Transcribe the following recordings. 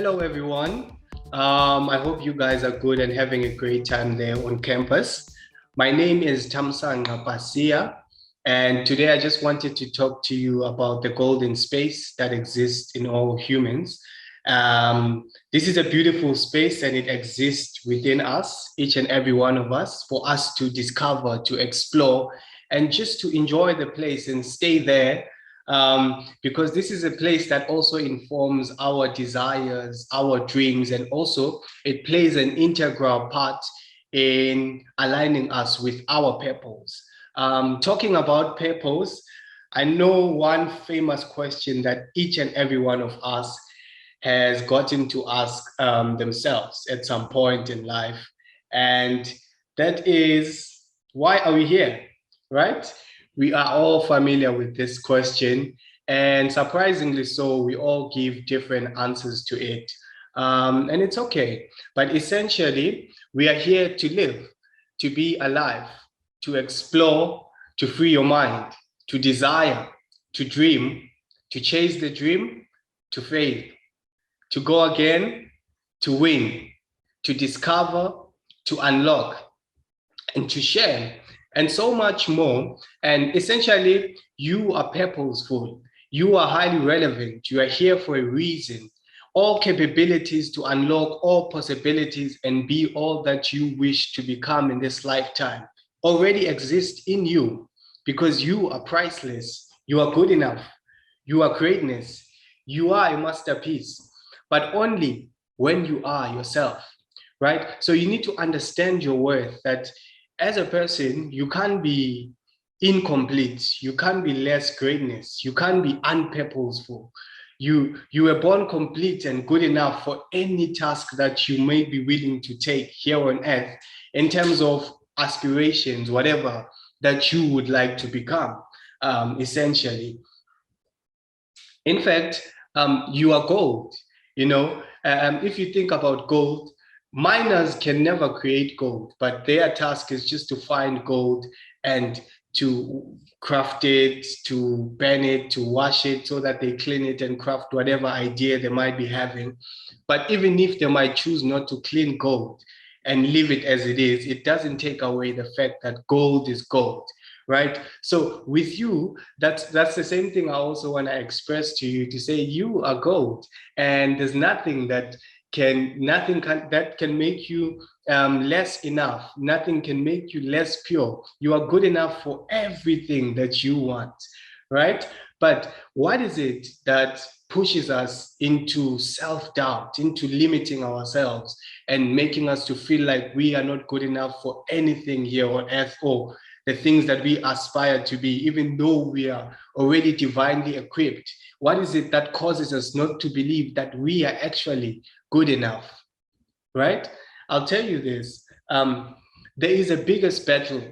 Hello, everyone. I hope you guys are good and having a great time there on campus. My name is Thamsanqa Pasiya, and today I just wanted to talk to you about the golden space that exists in all humans. This is a beautiful space and it exists within us, each and every one of us, for us to discover, to explore, and just to enjoy the place and stay there because this is a place that also informs our desires, our dreams, and also it plays an integral part in aligning us with our purpose. Talking about purpose, I know one famous question that each and every one of us has gotten to ask themselves at some point in life, and that is, why are we here, right? We are all familiar with this question, and surprisingly so, we all give different answers to it. And it's okay. But essentially, we are here to live, to be alive, to explore, to free your mind, to desire, to dream, to chase the dream, to fail, to go again, to win, to discover, to unlock, and to share, and so much more. And essentially, you are purposeful. You are highly relevant. You are here for a reason. All capabilities to unlock all possibilities and be all that you wish to become in this lifetime already exist in you because you are priceless. You are good enough. You are greatness. You are a masterpiece, but only when you are yourself, right? So you need to understand your worth, that as a person, you can't be incomplete. You can't be less greatness. You can't be unpurposeful. You were born complete and good enough for any task that you may be willing to take here on earth in terms of aspirations, whatever that you would like to become, essentially. In fact, you are gold. If you think about gold, miners can never create gold, but their task is just to find gold and to craft it, to burn it, to wash it so that they clean it and craft whatever idea they might be having. But even if they might choose not to clean gold and leave it as it is, it doesn't take away the fact that gold is gold, right? So with you, that's the same thing I also want to express to you, to say you are gold, and there's nothing that can make you less enough. Nothing can make you less pure. You are good enough for everything that you want, right? But what is it that pushes us into self-doubt, into limiting ourselves and making us to feel like we are not good enough for anything here on earth, or the things that we aspire to be, even though we are already divinely equipped? What is it that causes us not to believe that we are actually good enough, right? I'll tell you this. There is a biggest battle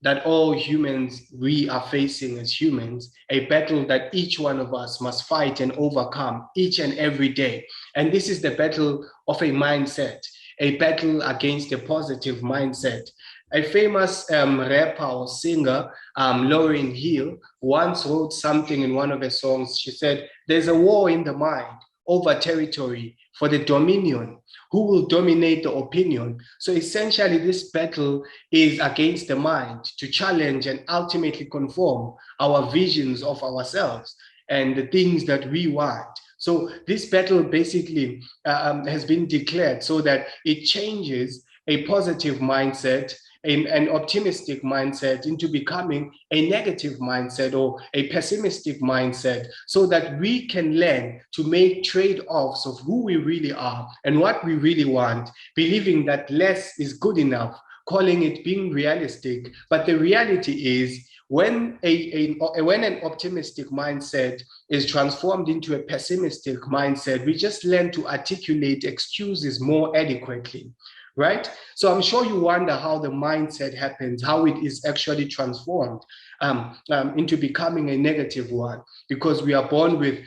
that all humans, we are facing as humans, a battle that each one of us must fight and overcome each and every day. And this is the battle of a mindset, a battle against a positive mindset. A famous rapper or singer, Lauryn Hill, once wrote something in one of her songs. She said, "There's a war in the mind over territory for the dominion. Who will dominate the opinion?" So essentially, this battle is against the mind to challenge and ultimately conform our visions of ourselves and the things that we want. So this battle basically has been declared so that it changes a positive mindset, an optimistic mindset, into becoming a negative mindset or a pessimistic mindset, so that we can learn to make trade-offs of who we really are and what we really want, believing that less is good enough, calling it being realistic. But the reality is, when when an optimistic mindset is transformed into a pessimistic mindset, we just learn to articulate excuses more adequately, right? So I'm sure you wonder how the mindset happens, how it is actually transformed into becoming a negative one, because we are born with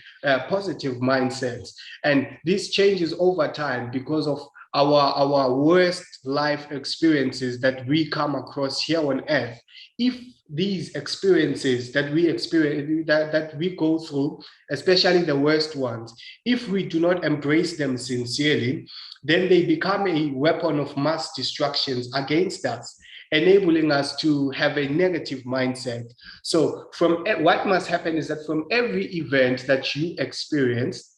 positive mindsets. And this changes over time because of our worst life experiences that we come across here on earth, if these experiences that we experience, that we go through, especially the worst ones, if we do not embrace them sincerely, then they become a weapon of mass destruction against us, enabling us to have a negative mindset. So from what must happen is that from every event that you experience,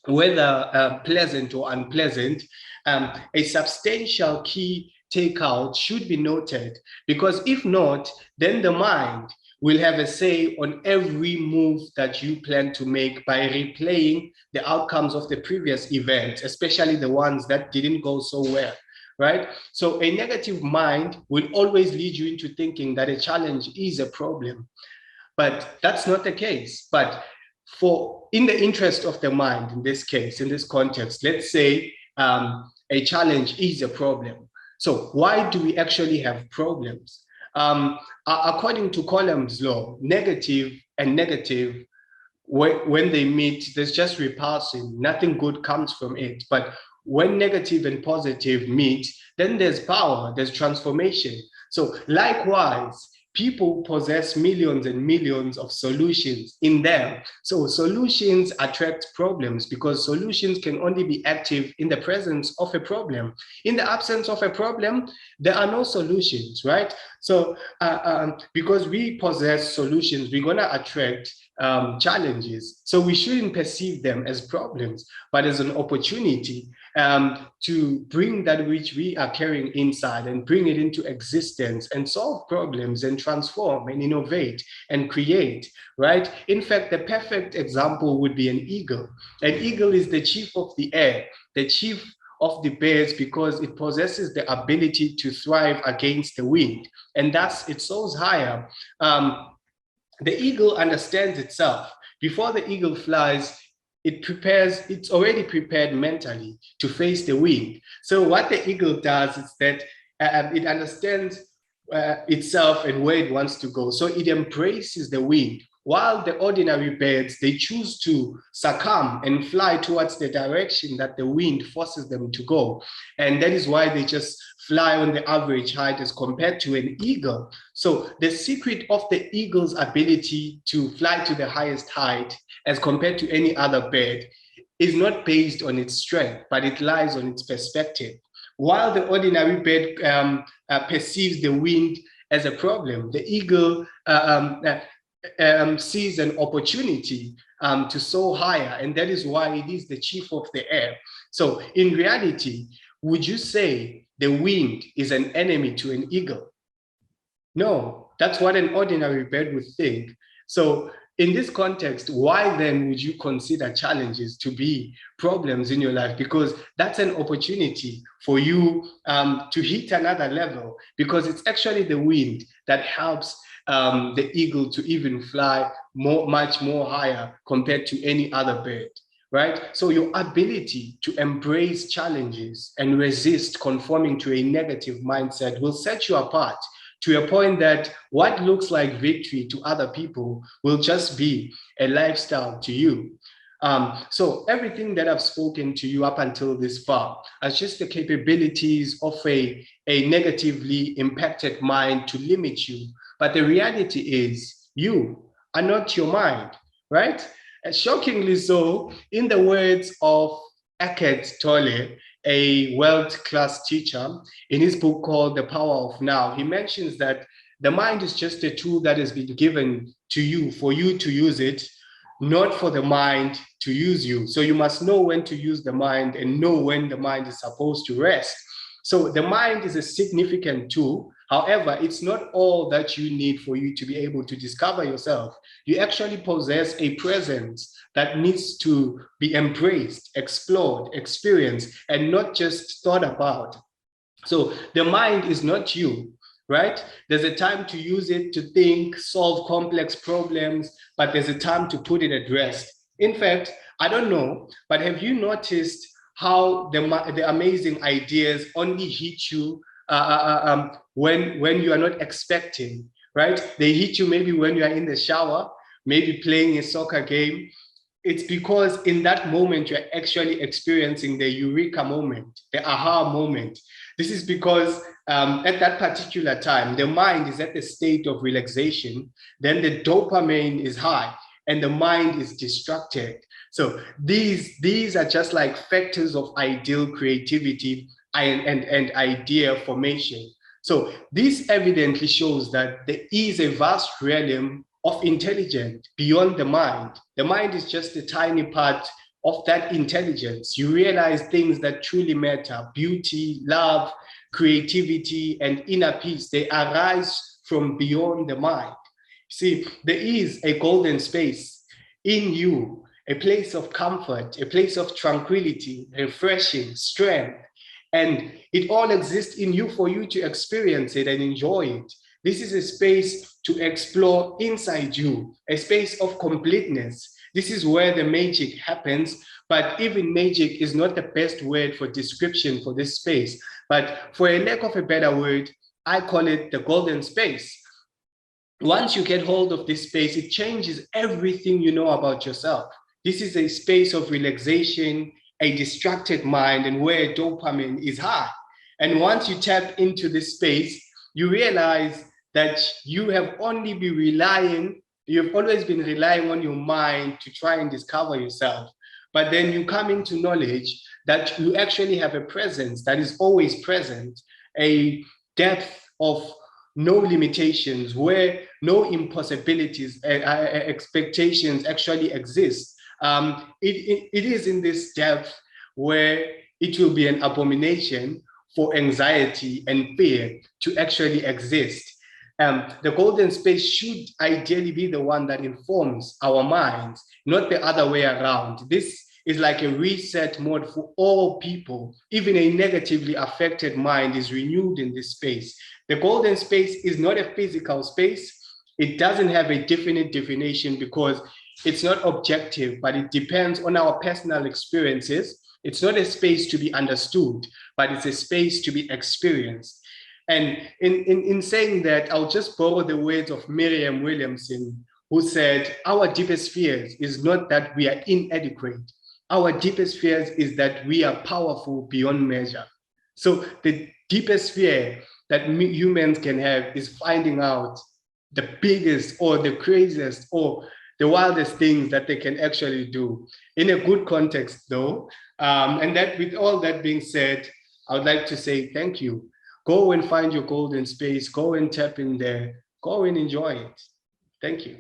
whether pleasant or unpleasant, a substantial key takeout should be noted, because if not, then the mind will have a say on every move that you plan to make by replaying the outcomes of the previous event, especially the ones that didn't go so well, right? So a negative mind will always lead you into thinking that a challenge is a problem, but that's not the case. But in the interest of the mind, in this case, in this context, let's say a challenge is a problem. So why do we actually have problems? According to Coulomb's law, negative and negative, when they meet, there's just repulsion. Nothing good comes from it. But when negative and positive meet, then there's power, there's transformation. So likewise, people possess millions and millions of solutions in them. So solutions attract problems because solutions can only be active in the presence of a problem. In the absence of a problem, there are no solutions, right? So because we possess solutions, we're gonna attract challenges. So we shouldn't perceive them as problems, but as an opportunity to bring that which we are carrying inside and bring it into existence and solve problems and transform and innovate and create, right? In fact, the perfect example would be an eagle. An eagle is the chief of the air, the chief of the birds, because it possesses the ability to thrive against the wind, and thus it soars higher. The eagle understands itself. Before the eagle flies, it's already prepared mentally to face the wind. So what the eagle does is that it understands itself and where it wants to go. So it embraces the wind. While the ordinary birds, they choose to succumb and fly towards the direction that the wind forces them to go. And that is why they just fly on the average height as compared to an eagle. So the secret of the eagle's ability to fly to the highest height as compared to any other bird is not based on its strength, but it lies on its perspective. While the ordinary bird perceives the wind as a problem, the eagle sees an opportunity to soar higher, and that is why it is the chief of the air. So in reality, would you say the wind is an enemy to an eagle? No, that's what an ordinary bird would think. So in this context, why then would you consider challenges to be problems in your life? Because that's an opportunity for you to hit another level, because it's actually the wind that helps the eagle to even fly much more higher compared to any other bird, right? So your ability to embrace challenges and resist conforming to a negative mindset will set you apart to a point that what looks like victory to other people will just be a lifestyle to you. So everything that I've spoken to you up until this far is just the capabilities of a negatively impacted mind to limit you. But the reality is you are not your mind, right? And shockingly so, in the words of Eckhart Tolle, a world-class teacher, in his book called The Power of Now, he mentions that the mind is just a tool that has been given to you for you to use it, not for the mind to use you. So you must know when to use the mind and know when the mind is supposed to rest. So the mind is a significant tool. However, it's not all that you need for you to be able to discover yourself. You actually possess a presence that needs to be embraced, explored, experienced, and not just thought about. So the mind is not you, right? There's a time to use it to think, solve complex problems, but there's a time to put it at rest. In fact, I don't know, but have you noticed how the amazing ideas only hit you when you are not expecting, right? They hit you maybe when you are in the shower, maybe playing a soccer game, it's because in that moment, you're actually experiencing the eureka moment, the aha moment. This is because at that particular time, the mind is at the state of relaxation, then the dopamine is high and the mind is distracted. So these are just like factors of ideal creativity and idea formation. So this evidently shows that there is a vast realm of intelligence beyond the mind. The mind is just a tiny part of that intelligence. You realize things that truly matter: beauty, love, creativity, and inner peace. They arise from beyond the mind. See, there is a golden space in you, a place of comfort, a place of tranquility, refreshing, strength. And it all exists in you for you to experience it and enjoy it. This is a space to explore inside you, a space of completeness. This is where the magic happens, but even magic is not the best word for description for this space. But for a lack of a better word, I call it the golden space. Once you get hold of this space, it changes everything you know about yourself. This is a space of relaxation, a distracted mind, and where dopamine is high. And once you tap into this space, you realize that you've always been relying on your mind to try and discover yourself. But then you come into knowledge that you actually have a presence that is always present, a depth of no limitations, where no impossibilities, expectations actually exist. It is in this depth where it will be an abomination for anxiety and fear to actually exist. The golden space should ideally be the one that informs our minds, not the other way around. This is like a reset mode for all people. Even a negatively affected mind is renewed in this space. The golden space is not a physical space. It doesn't have a definite definition because it's not objective, but it depends on our personal experiences. It's not a space to be understood, but it's a space to be experienced. And in saying that, I'll just borrow the words of Miriam Williamson, who said, our deepest fears is not that we are inadequate. Our deepest fears is that we are powerful beyond measure. So the deepest fear that humans can have is finding out the biggest or the craziest or the wildest things that they can actually do in a good context, though. And that, with all that being said, I would like to say thank you. Go and find your golden space. Go and tap in there. Go and enjoy it. Thank you.